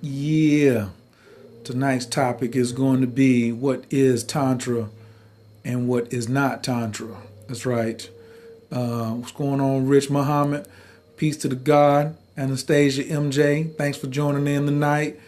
Yeah, tonight's topic is going to be what is Tantra and what is not Tantra. That's right. What's going on, Rich Muhammad? Peace to the God. Anastasia MJ, thanks for joining in tonight.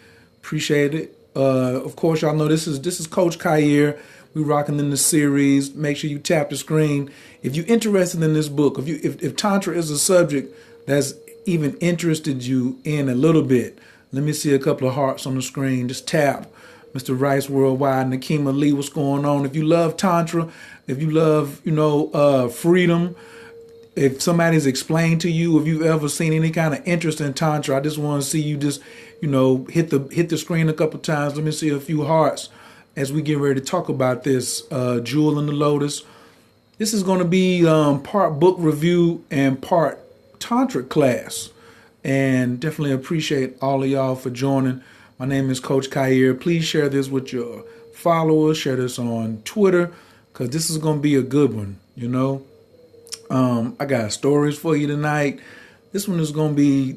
Appreciate it. Of course, y'all know this is Coach Khayr. We rocking in the series. Make sure you tap the screen if you're interested in this book. If Tantra is a subject that's even interested you in a little bit, let me see a couple of hearts on the screen. Just tap. Mr. Rice Worldwide, Nakima Lee, what's going on? If you love Tantra, if you love, freedom, if somebody's explained to you, if you've ever seen any kind of interest in Tantra, I just want to see you just, hit the screen a couple times. Let me see a few hearts as we get ready to talk about this. Jewel in the Lotus. This is going to be part book review and part Tantra class. And definitely appreciate all of y'all for joining. My name is Coach Khayr. Please share this with your followers. Share this on Twitter because this is going to be a good one, I got stories for you tonight. This one's gonna be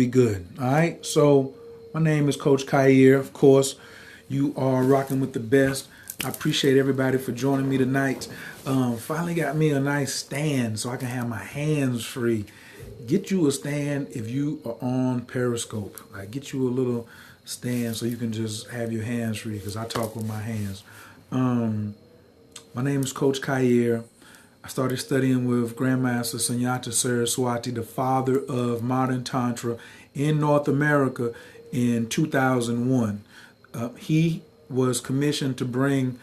good. All right. So my name is Coach Khayr. Of course, you are rocking with the best. I appreciate everybody for joining me tonight. Finally got me a nice stand so I can have my hands free. Get you a stand if you are on Periscope. Get you a little stand so you can just have your hands free because I talk with my hands. My name is Coach Khayr. I started studying with Grandmaster Sunyata Saraswati, the father of modern Tantra in North America in 2001. He was commissioned to bring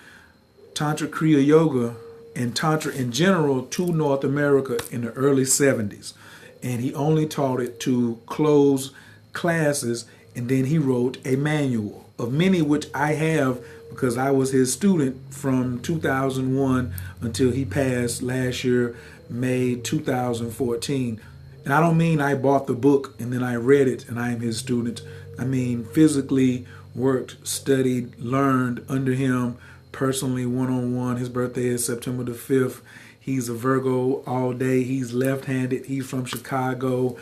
Tantra Kriya Yoga and Tantra in general to North America in the early 70s. And he only taught it to closed classes, and then he wrote a manual, of many which I have because I was his student from 2001 until he passed last year, May 2014. And I don't mean I bought the book and then I read it and I am his student. I mean physically worked, studied, learned under him personally, one-on-one. His birthday is September the 5th. He's a Virgo all day. He's left-handed. He's from Chicago.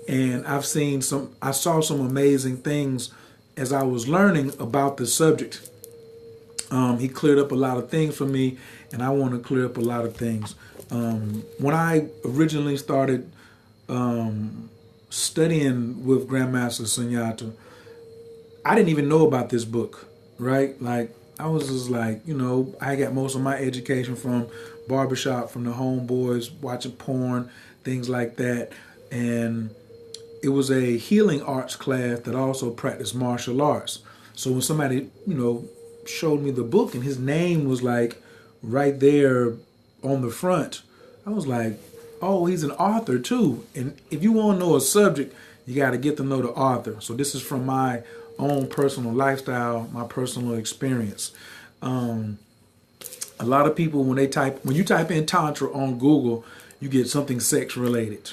And I saw some amazing things as I was learning about the subject. He cleared up a lot of things for me, and I want to clear up a lot of things. When I originally started studying with Grandmaster Sunyata, I didn't even know about this book, right? I was just I got most of my education from barbershop, from the homeboys, watching porn, things like that. And it was a healing arts class that also practiced martial arts. So when somebody, showed me the book and his name was right there on the front, I was like, oh, he's an author too. And if you want to know a subject, you got to get to know the author. So this is from my own personal lifestyle, my personal experience. A lot of people, when you type in Tantra on Google, you get something sex related.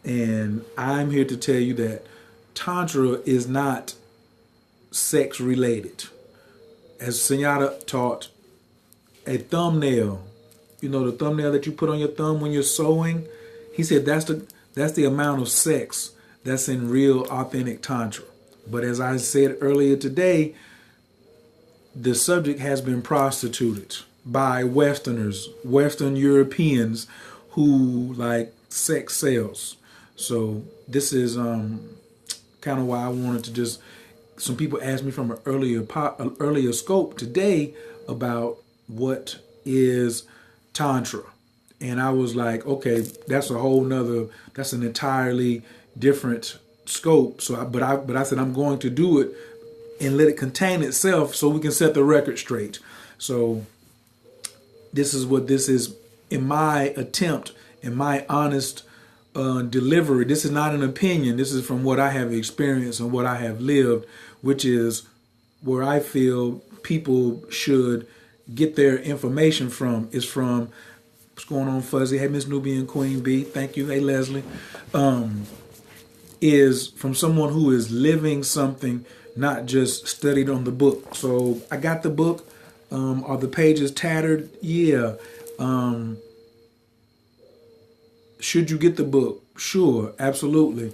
And I'm here to tell you that Tantra is not sex related. As Sunyata taught, a thumbnail, the thumbnail that you put on your thumb when you're sewing, he said that's the amount of sex that's in real authentic Tantra. But as I said earlier today, the subject has been prostituted by Westerners, Western Europeans who like sex sales. So this is kind of why I wanted to just. Some people asked me from an earlier scope today about what is Tantra. And I was like, okay, that's that's an entirely different scope. But I said, I'm going to do it and let it contain itself so we can set the record straight. So this is what this is in my attempt, in my honest delivery. This is not an opinion. This is from what I have experienced and what I have lived, which is where I feel people should get their information from. Is from what's going on, Fuzzy. Hey, Miss Nubian Queen B. Thank you. Hey, Leslie. Is from someone who is living something, not just studied on the book. So I got the book. Are the pages tattered? Yeah. Should you get the book? Sure, absolutely.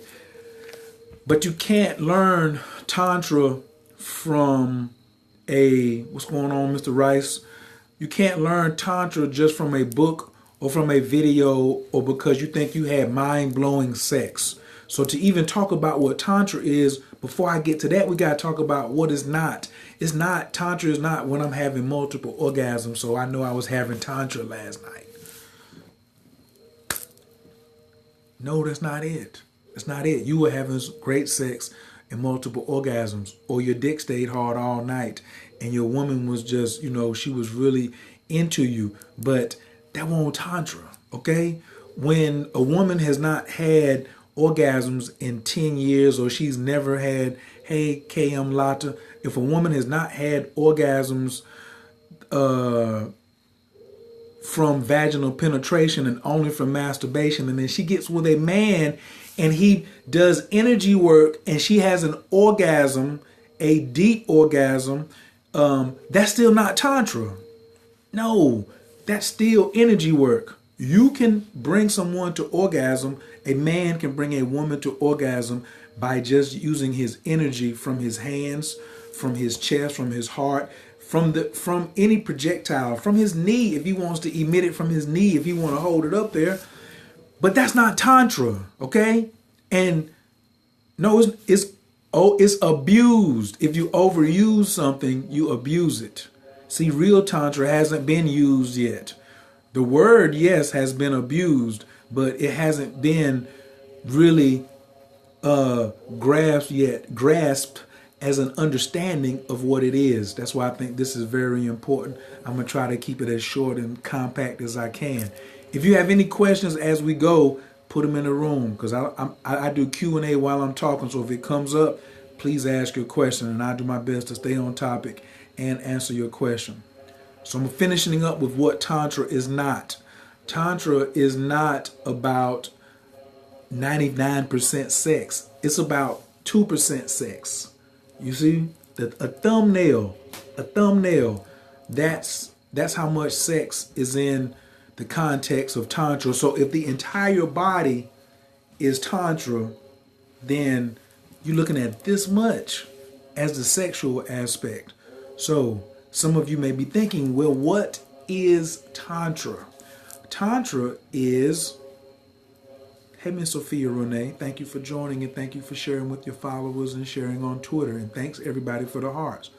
But you can't learn Tantra from what's going on, Mr. Rice? You can't learn Tantra just from a book or from a video or because you think you had mind-blowing sex. So to even talk about what Tantra is, before I get to that, we got to talk about what is not. It's not, Tantra is not when I'm having multiple orgasms, so I know I was having Tantra last night. No, that's not it. That's not it. You were having great sex and multiple orgasms, or your dick stayed hard all night and your woman was just, she was really into you. But that won't Tantra, okay? When a woman has not had orgasms in 10 years or she's never had, hey, KM Lata, if a woman has not had orgasms from vaginal penetration and only from masturbation, and then she gets with a man and he does energy work and she has an orgasm, a deep orgasm, that's still not Tantra. No, that's still energy work. You can bring someone to orgasm. A man can bring a woman to orgasm by just using his energy from his hands, from his chest, from his heart, from any projectile, from his knee, if he wants to emit it from his knee, if he want to hold it up there. But that's not Tantra, okay? And no, it's abused. If you overuse something, you abuse it. See, real Tantra hasn't been used yet. The word, yes, has been abused, but it hasn't been really grasped as an understanding of what it is. That's why I think this is very important. I'm going to try to keep it as short and compact as I can. If you have any questions as we go, put them in the room, because I do Q&A while I'm talking. So if it comes up, please ask your question, and I'll do my best to stay on topic and answer your question. So I'm finishing up with what Tantra is not. Tantra is not about 99% sex. It's about 2% sex. You see, a thumbnail, that's how much sex is in the context of Tantra. So if the entire body is Tantra, then you're looking at this much as the sexual aspect. So some of you may be thinking, well, what is Tantra? Tantra is, hey, Miss Sophia Renee, thank you for joining and thank you for sharing with your followers and sharing on Twitter. And thanks everybody for the hearts.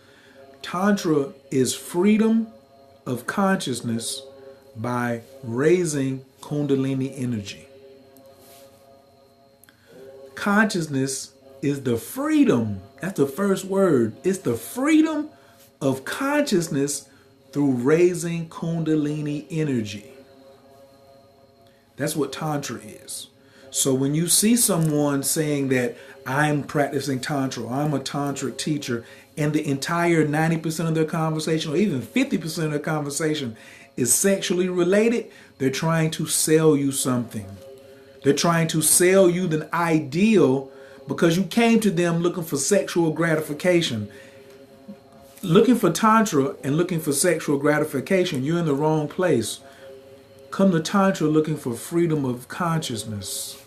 Tantra is freedom of consciousness by raising Kundalini energy. Consciousness is the freedom. That's the first word. It's the freedom of consciousness through raising Kundalini energy. That's what Tantra is. So when you see someone saying that I'm practicing Tantra, I'm a Tantric teacher, and the entire 90% of their conversation or even 50% of their conversation is sexually related, they're trying to sell you something. They're trying to sell you the ideal because you came to them looking for sexual gratification. Looking for Tantra and looking for sexual gratification, you're in the wrong place. Come to Tantra looking for freedom of consciousness.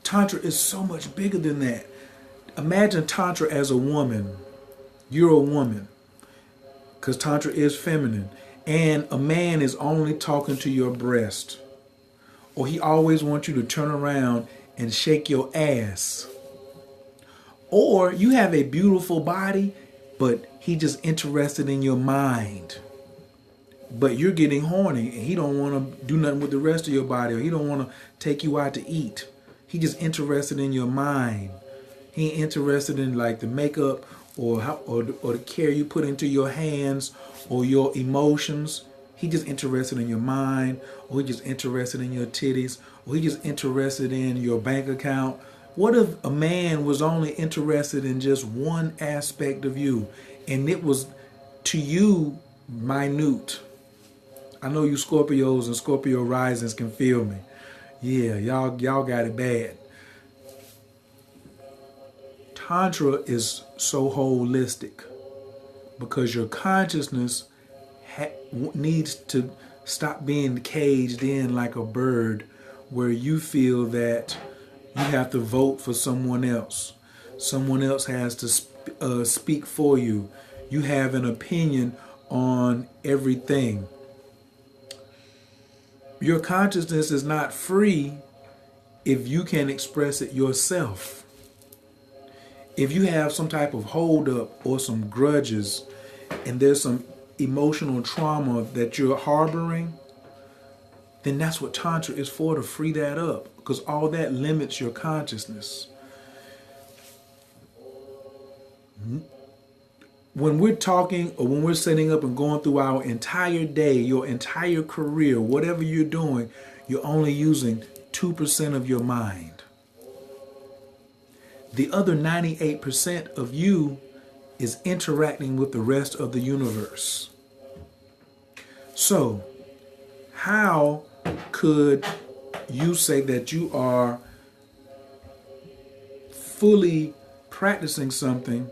Tantra is so much bigger than that. Imagine Tantra as a woman. You're a woman, because Tantra is feminine. And a man is only talking to your breast. Or he always wants you to turn around and shake your ass. Or you have a beautiful body, but he just interested in your mind. But you're getting horny and he don't want to do nothing with the rest of your body, or he don't want to take you out to eat. He just interested in your mind. He ain't interested in like the makeup or the care you put into your hands or your emotions. He just interested in your mind, or he just interested in your titties, or he just interested in your bank account. What if a man was only interested in just one aspect of you, and it was to you minute? I know you Scorpios and Scorpio risings can feel me. Yeah, y'all got it bad. Tantra is so holistic because your consciousness needs to stop being caged in like a bird where you feel that you have to vote for someone else. Someone else has to speak for you. You have an opinion on everything. Your consciousness is not free if you can't express it yourself. If you have some type of holdup or some grudges and there's some emotional trauma that you're harboring, then that's what Tantra is for, to free that up, because all that limits your consciousness. When we're talking or when we're setting up and going through our entire day, your entire career, whatever you're doing, you're only using 2% of your mind. The other 98% of you is interacting with the rest of the universe. So, how could you say that you are fully practicing something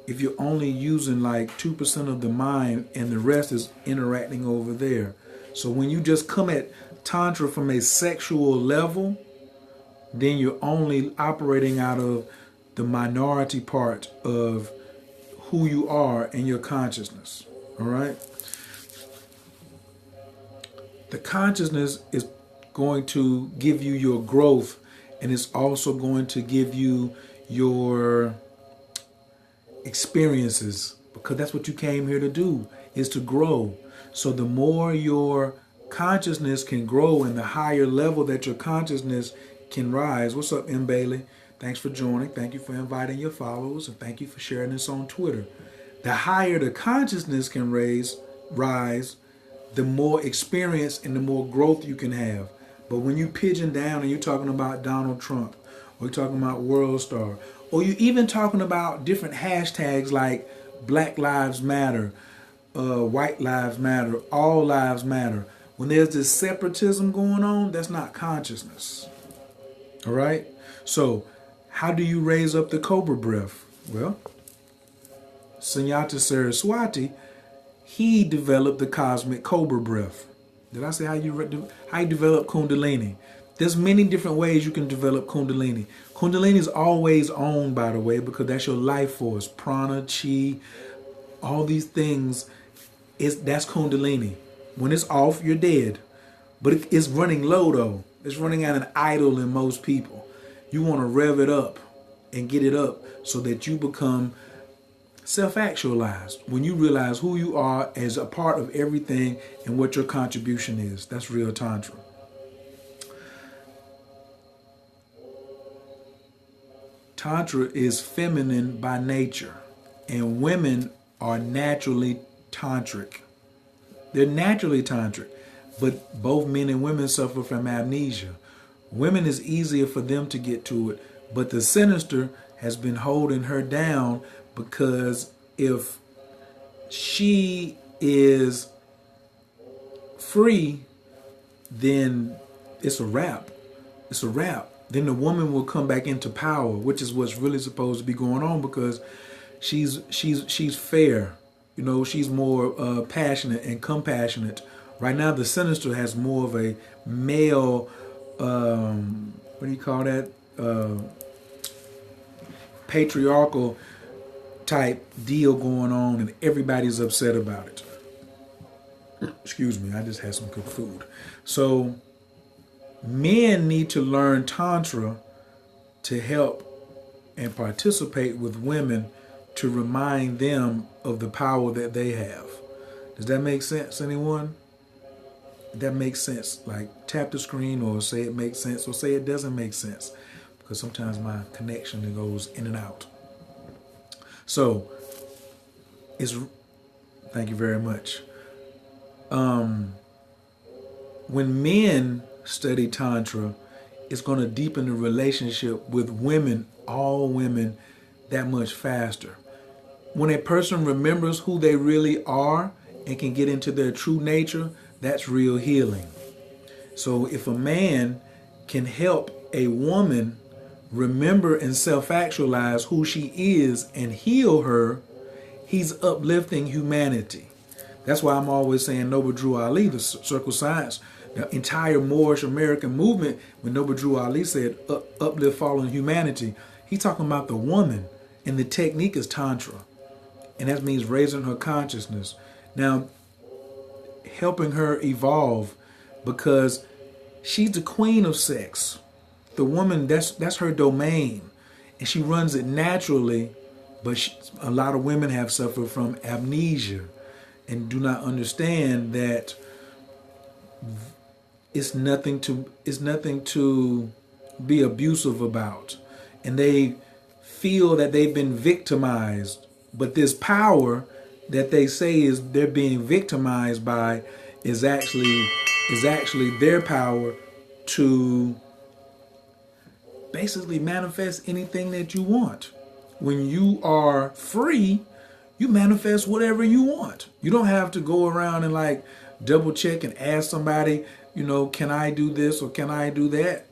if you're only using like 2% of the mind and the rest is interacting over there? So when you just come at Tantra from a sexual level, then you're only operating out of the minority part of who you are and your consciousness. All right? The consciousness is going to give you your growth, and it's also going to give you your experiences, because that's what you came here to do, is to grow. So the more your consciousness can grow and the higher level that your consciousness can rise. What's up, M. Bailey? Thanks for joining. Thank you for inviting your followers, and thank you for sharing this on Twitter. The higher the consciousness can rise, the more experience and the more growth you can have. But when you pigeon down and you're talking about Donald Trump, or you're talking about World Star, or you're even talking about different hashtags like Black Lives Matter, White Lives Matter, All Lives Matter, when there's this separatism going on, that's not consciousness. All right? So, how do you raise up the cobra breath? Well, Sunyata Saraswati, he developed the cosmic cobra breath. Did I say how you develop Kundalini? There's many different ways you can develop Kundalini. Kundalini is always on, by the way, because that's your life force. Prana, Chi, all these things, that's Kundalini. When it's off, you're dead. But it's running low, though. It's running at an idle in most people. You want to rev it up and get it up so that you become self-actualized. When you realize who you are as a part of everything and what your contribution is. That's real Tantra. Tantra is feminine by nature, and women are naturally tantric. They're naturally tantric, but both men and women suffer from amnesia. Women is easier for them to get to it, but the sinister has been holding her down, because if she is free, then it's a wrap. It's a wrap. Then the woman will come back into power, which is what's really supposed to be going on, because she's fair. You know, she's more passionate and compassionate. Right now, the sinister has more of a male, what do you call that? Patriarchal type deal going on, and everybody's upset about it. Excuse me, I just had some good food. So men need to learn Tantra to help and participate with women, to remind them of the power that they have. Does that make sense, anyone? That makes sense. Like, tap the screen or say it makes sense or say it doesn't make sense, because sometimes my connection goes in and out. So, thank you very much. When men study Tantra, it's going to deepen the relationship with women, all women, that much faster. When a person remembers who they really are and can get into their true nature, that's real healing. So if a man can help a woman remember and self-actualize who she is and heal her, he's uplifting humanity. That's why I'm always saying Noble Drew Ali, the Circle Science, the entire Moorish American movement, when Noble Drew Ali said uplift fallen humanity, he's talking about the woman. And the technique is Tantra. And that means raising her consciousness. Now, helping her evolve, because she's the queen of sex. The woman, that's her domain. And she runs it naturally, but a lot of women have suffered from amnesia and do not understand that it's nothing to be abusive about. And they feel that they've been victimized. But this power that they say is they're being victimized by is actually their power to basically manifest anything that you want. When you are free, you manifest whatever you want. You don't have to go around and like double check and ask somebody, can I do this or can I do that?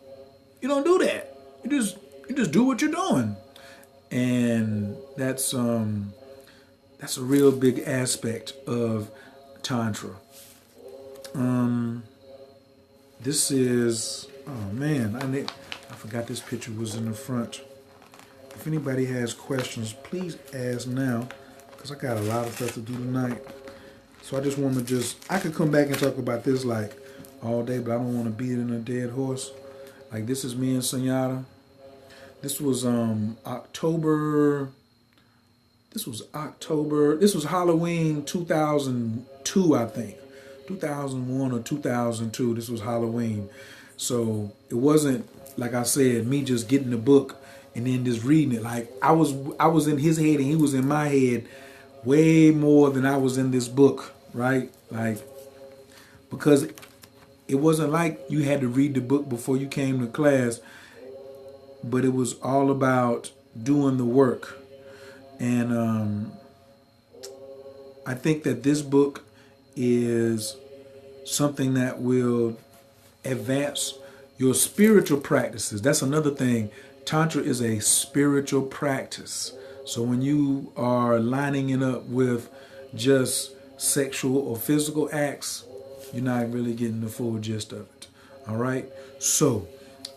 You don't do that. You just do what you're doing. And that's a real big aspect of Tantra. This is, oh man, I forgot this picture was in the front. If anybody has questions, please ask now, because I got a lot of stuff to do tonight. So I just want to I could come back and talk about this like all day, but I don't want to beat it in a dead horse. Like this is me and Sunyata. This was this was Halloween 2002, I think. 2001 or 2002, this was Halloween. So it wasn't, like I said, me just getting the book and then just reading it. Like I was in his head and he was in my head way more than I was in this book, right? Like, because it wasn't like you had to read the book before you came to class, but it was all about doing the work. And I think that this book is something that will advance your spiritual practices. That's another thing. Tantra is a spiritual practice. So when you are lining it up with just sexual or physical acts, you're not really getting the full gist of it. All right. So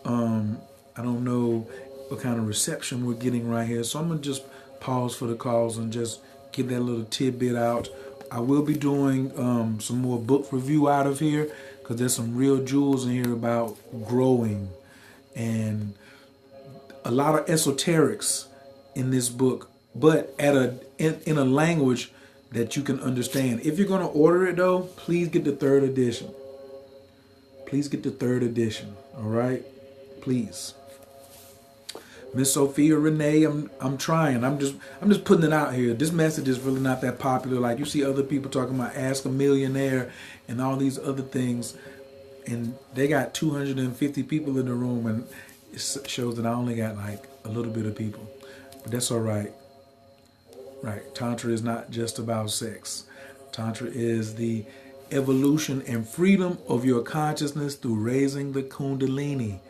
I don't know what kind of reception we're getting right here. So I'm going to just pause for the calls and just get that little tidbit out. I will be doing some more book review out of here, because there's some real jewels in here about growing and a lot of esoterics in this book, but in a language that you can understand. If you're going to order it though, please get the 3rd edition. Please get the 3rd edition. All right, please. Miss Sophia Renee, I'm trying. I'm just putting it out here. This message is really not that popular. Like you see other people talking about Ask a Millionaire and all these other things, and they got 250 people in the room, and it shows that I only got like a little bit of people. But that's all right. Right. Tantra is not just about sex. Tantra is the evolution and freedom of your consciousness through raising the Kundalini.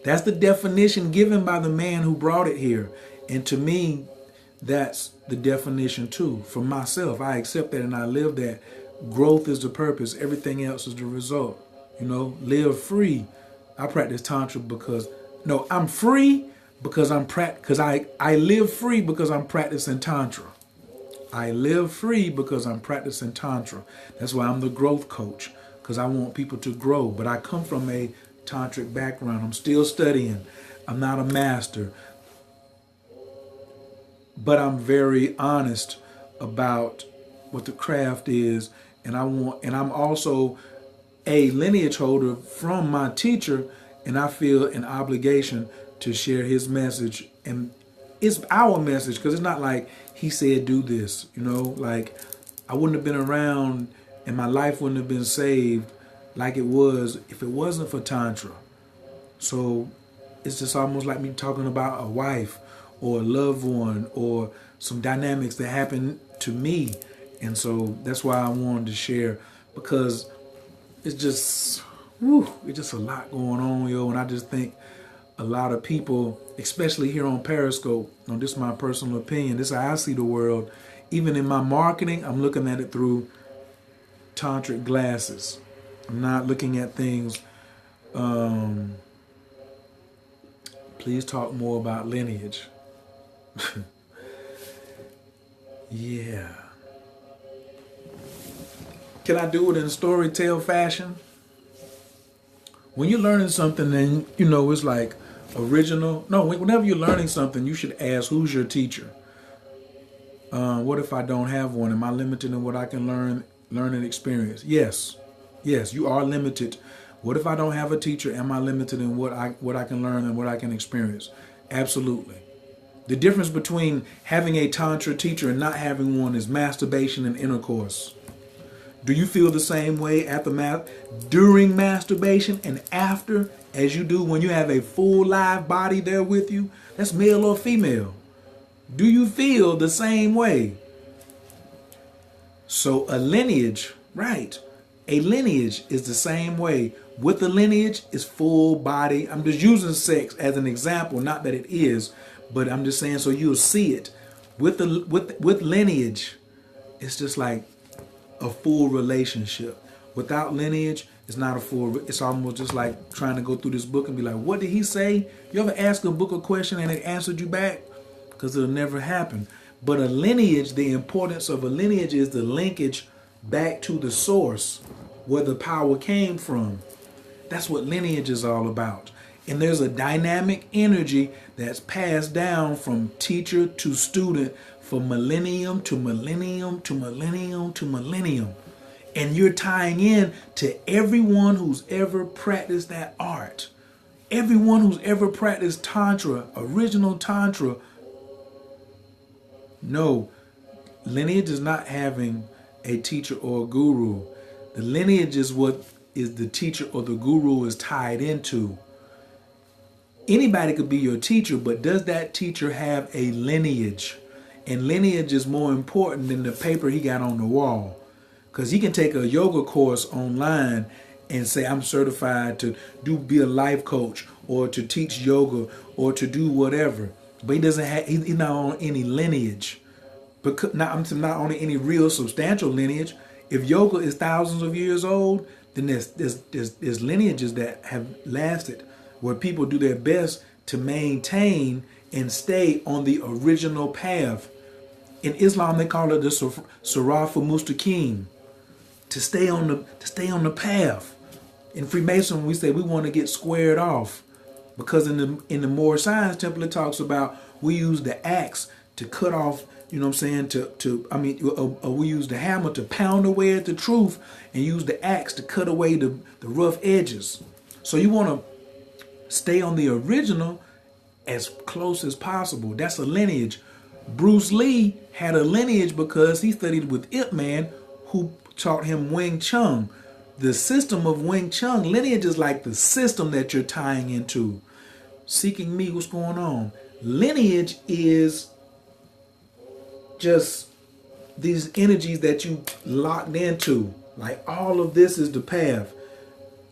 That's the definition given by the man who brought it here. And to me, that's the definition too. For myself, I accept that and I live that. Growth is the purpose. Everything else is the result. Live free. I practice Tantra I'm free because I live free because I'm practicing Tantra. I live free because I'm practicing Tantra. That's why I'm the growth coach, because I want people to grow. But I come from a tantric background. I'm still studying. I'm not a master, but I'm very honest about what the craft is, and I'm also a lineage holder from my teacher, and I feel an obligation to share his message. And it's our message, because it's not like he said do this, like I wouldn't have been around and my life wouldn't have been saved like it was if it wasn't for Tantra. So it's just almost like me talking about a wife or a loved one or some dynamics that happened to me. And so that's why I wanted to share, because it's just a lot going on, yo. And I just think a lot of people, especially here on Periscope, this is my personal opinion, this is how I see the world. Even in my marketing, I'm looking at it through tantric glasses. I'm not looking at things. Please talk more about lineage. Yeah. Can I do it in storytell fashion? When you're learning something, then it's like original. No, whenever you're learning something, you should ask, who's your teacher? What if I don't have one? Am I limited in what I can learn and experience? Yes, you are limited. What if I don't have a teacher? Am I limited in what I can learn and what I can experience? Absolutely. The difference between having a Tantra teacher and not having one is masturbation and intercourse. Do you feel the same way during masturbation and after as you do when you have a full live body there with you? That's male or female. Do you feel the same way? So a lineage, right? A lineage is the same way. With a lineage is full body. I'm just using sex as an example, not that it is, but I'm just saying so you'll see it. With lineage, it's just like a full relationship. Without lineage, it's not a full. It's almost just like trying to go through this book and be like, what did he say? You ever ask a book a question and it answered you back? Because it'll never happen. But a lineage, the importance of a lineage is the linkage back to the source where the power came from. That's what lineage is all about. And there's a dynamic energy that's passed down from teacher to student for millennium to millennium to millennium to millennium. And you're tying in to everyone who's ever practiced that art. Everyone who's ever practiced Tantra, original Tantra. No, lineage is not having a teacher or a guru. The lineage is what is the teacher or the guru is tied into. Anybody could be your teacher, but does that teacher have a lineage? And lineage is more important than the paper he got on the wall. Because he can take a yoga course online and say, I'm certified to be a life coach or to teach yoga or to do whatever. But he's not on any lineage. I'm not on any real substantial lineage. If yoga is thousands of years old, then there's lineages that have lasted where people do their best to maintain and stay on the original path. In Islam, they call it the Siratul Mustaqim, to stay on the path. In Freemason, we say we want to get squared off, because in the Moorish Science Temple, it talks about we use the axe to cut off. You know what I'm saying? We use the hammer to pound away at the truth and use the axe to cut away the rough edges. So you want to stay on the original as close as possible. That's a lineage. Bruce Lee had a lineage because he studied with Ip Man, who taught him Wing Chun. The system of Wing Chun, lineage is like the system that you're tying into. Seeking me, what's going on? Lineage is just these energies that you locked into. Like all of this is the path.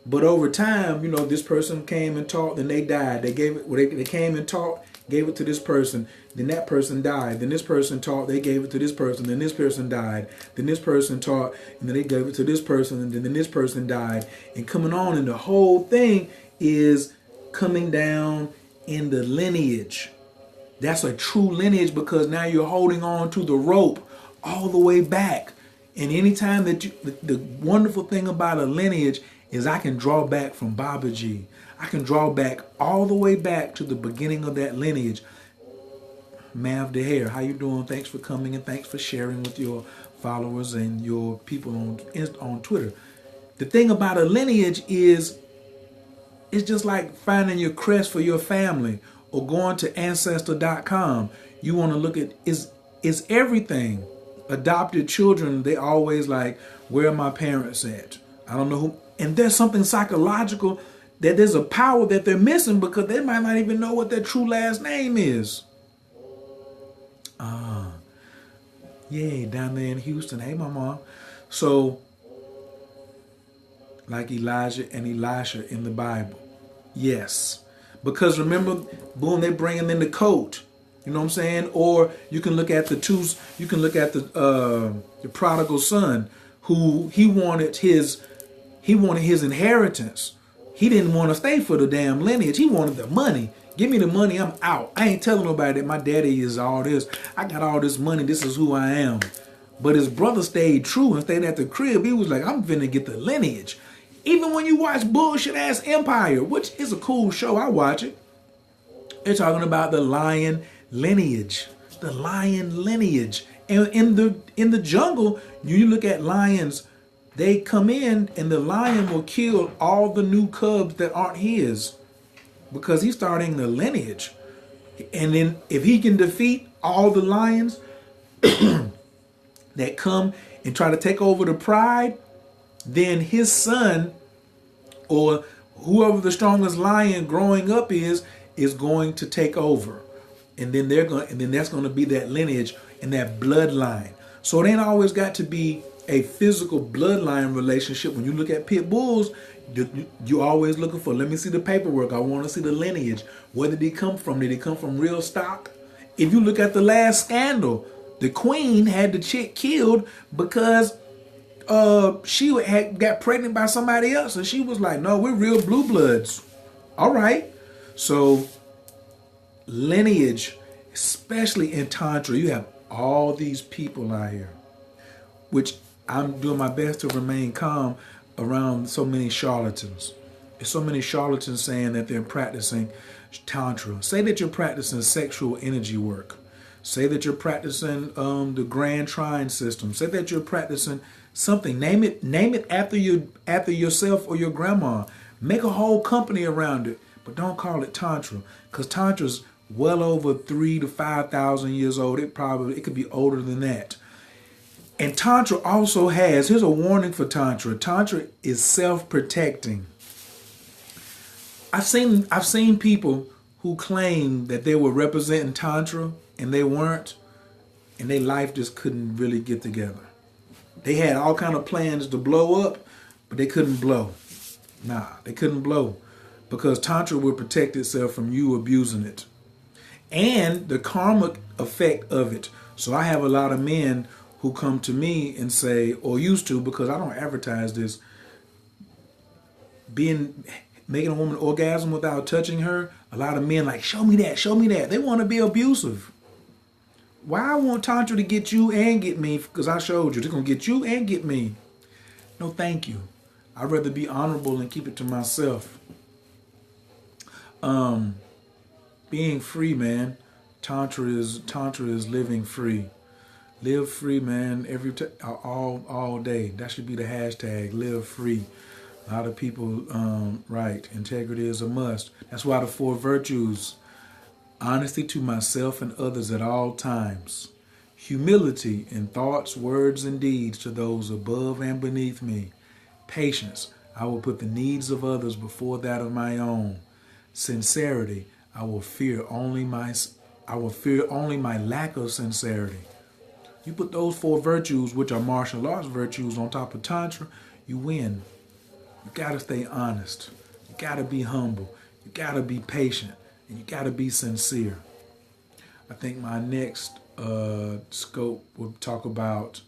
But over time, this person came and taught, then they died. They came and taught, gave it to this person, then that person died. Then this person taught, they gave it to this person, then this person died. Then this person taught, and then they gave it to this person, and then this person died. And coming on, and the whole thing is coming down in the lineage. That's a true lineage, because now you're holding on to the rope all the way back. And anytime that the wonderful thing about a lineage is I can draw back from Babaji. I can draw back all the way back to the beginning of that lineage. Mav DeHair, how you doing? Thanks for coming and thanks for sharing with your followers and your people on Twitter. The thing about a lineage is it's just like finding your crest for your family or going to Ancestor.com. You want to look at is everything. Adopted children, they always like, where are my parents at? I don't know who. And there's something psychological that there's a power that they're missing because they might not even know what their true last name is. Yay, down there in Houston. Hey, mama. So, like Elijah and Elisha in the Bible. Yes. Because remember, boom, they bring him in the coat. You know what I'm saying? Or you can look at the prodigal son, who he wanted his inheritance. He didn't want to stay for the damn lineage. He wanted the money. Give me the money, I'm out. I ain't telling nobody that my daddy is all this. I got all this money, this is who I am. But his brother stayed true and stayed at the crib. He was like, I'm finna get the lineage. Even when you watch bullshit ass Empire, which is a cool show, I watch it. They're talking about the lion lineage. The lion lineage. And in the jungle, you look at lions, they come in and the lion will kill all the new cubs that aren't his, because he's starting the lineage. And then if he can defeat all the lions that come and try to take over the pride, then his son or whoever the strongest lion growing up is going to take over. And then that's going to be that lineage and that bloodline. So it ain't always got to be a physical bloodline relationship. When you look at pit bulls, you're always looking for, let me see the paperwork. I want to see the lineage. Where did he come from? Did he come from real stock? If you look at the last scandal, the queen had the chick killed because she got pregnant by somebody else. And she was like, no, we're real blue bloods. All right. So lineage, especially in Tantra, you have all these people out here, which I'm doing my best to remain calm around so many charlatans. There's so many charlatans saying that they're practicing Tantra. Say that you're practicing sexual energy work. Say that you're practicing the Grand Trine system. Say that you're practicing something. Name it after yourself or your grandma. Make a whole company around it, but don't call it Tantra, because Tantra's well over 3,000 to 5,000 years old. It could be older than that. And Tantra also has, here's a warning for Tantra. Tantra is self-protecting. I've seen people who claim that they were representing Tantra and they weren't, and their life just couldn't really get together. They had all kind of plans to blow up, but they couldn't blow. Nah, they couldn't blow, because Tantra will protect itself from you abusing it and the karmic effect of it. So I have a lot of men who come to me and say, or used to, because I don't advertise this, making a woman orgasm without touching her. A lot of men like, show me that, show me that. They want to be abusive. Why I want Tantra to get you and get me? Because I showed you. It's going to get you and get me. No, thank you. I'd rather be honorable and keep it to myself. Being free, man. Tantra is living free. Live free, man. All day. That should be the hashtag. Live free. A lot of people, right. Integrity is a must. That's why the 4 virtues: honesty to myself and others at all times, humility in thoughts, words, and deeds to those above and beneath me, patience, I will put the needs of others before that of my own, sincerity, I will fear only my lack of sincerity. You put those 4 virtues, which are martial arts virtues, on top of Tantra, you win. You gotta stay honest. You gotta be humble. You gotta be patient. And you gotta be sincere. I think my next scope will talk about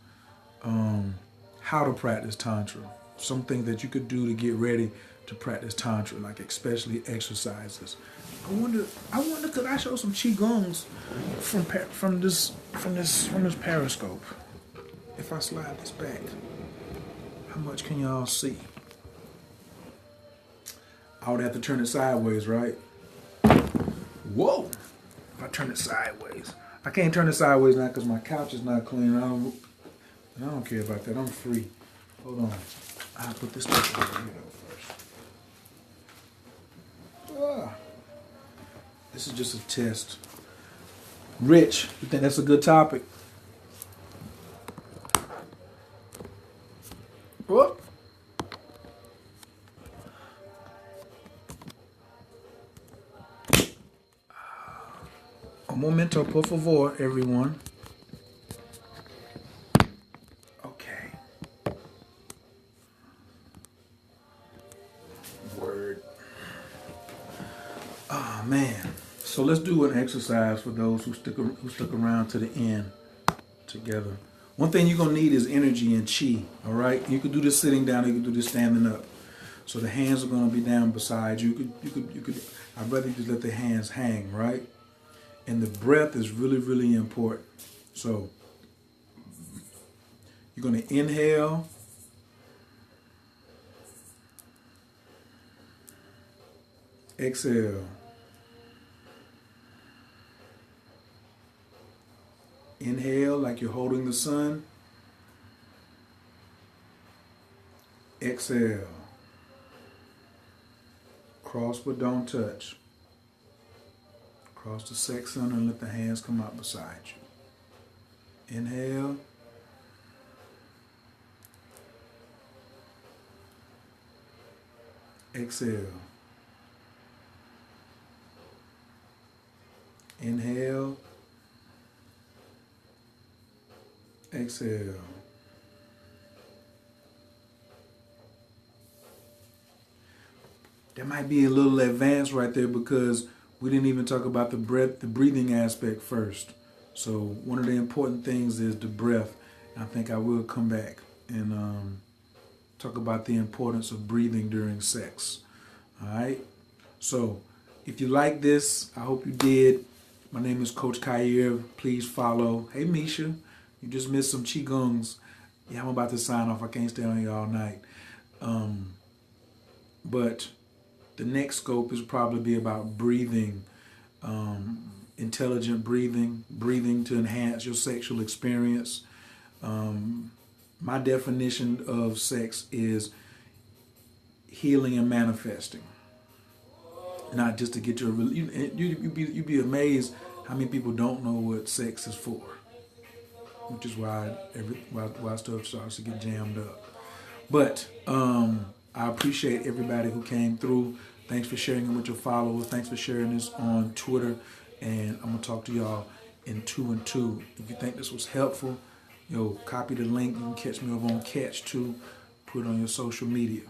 how to practice Tantra. Something that you could do to get ready to practice Tantra, like especially exercises. I wonder, could I show some Qigongs from this periscope? If I slide this back, how much can y'all see? I would have to turn it sideways, right? Whoa! If I turn it sideways. I can't turn it sideways now because my couch is not clean. I don't care about that. I'm free. Hold on. I'll put this stuff over here first. This is just a test. Rich, you think that's a good topic? What? Un momento, por favor, everyone. Okay. Word. Oh, man. So let's do an exercise for those who stuck around to the end together. One thing you're going to need is energy and chi, all right? You can do this sitting down, you can do this standing up. So the hands are going to be down beside you. You could. I'd rather you just let the hands hang, right? And the breath is really, really important. So you're going to inhale. Exhale. Inhale like you're holding the sun. Exhale. Cross but don't touch. Cross the sex center and let the hands come out beside you. Inhale. Exhale. Inhale. Exhale. That might be a little advanced right there because we didn't even talk about the breath, the breathing aspect first. So one of the important things is the breath. I think I will come back and talk about the importance of breathing during sex. All right. So if you like this, I hope you did. My name is Coach Khayr. Please follow. Hey, Misha. You just missed some Qigongs. Yeah, I'm about to sign off. I can't stay on here all night. But the next scope is probably be about breathing, intelligent breathing, breathing to enhance your sexual experience. My definition of sex is healing and manifesting. Not just to get your, you'd be amazed how many people don't know what sex is for, which is why stuff starts to get jammed up. But I appreciate everybody who came through. Thanks for sharing it with your followers. Thanks for sharing this on Twitter. And I'm going to talk to y'all in 2 and 2. If you think this was helpful, copy the link. You can catch me over on Catch 2. Put it on your social media.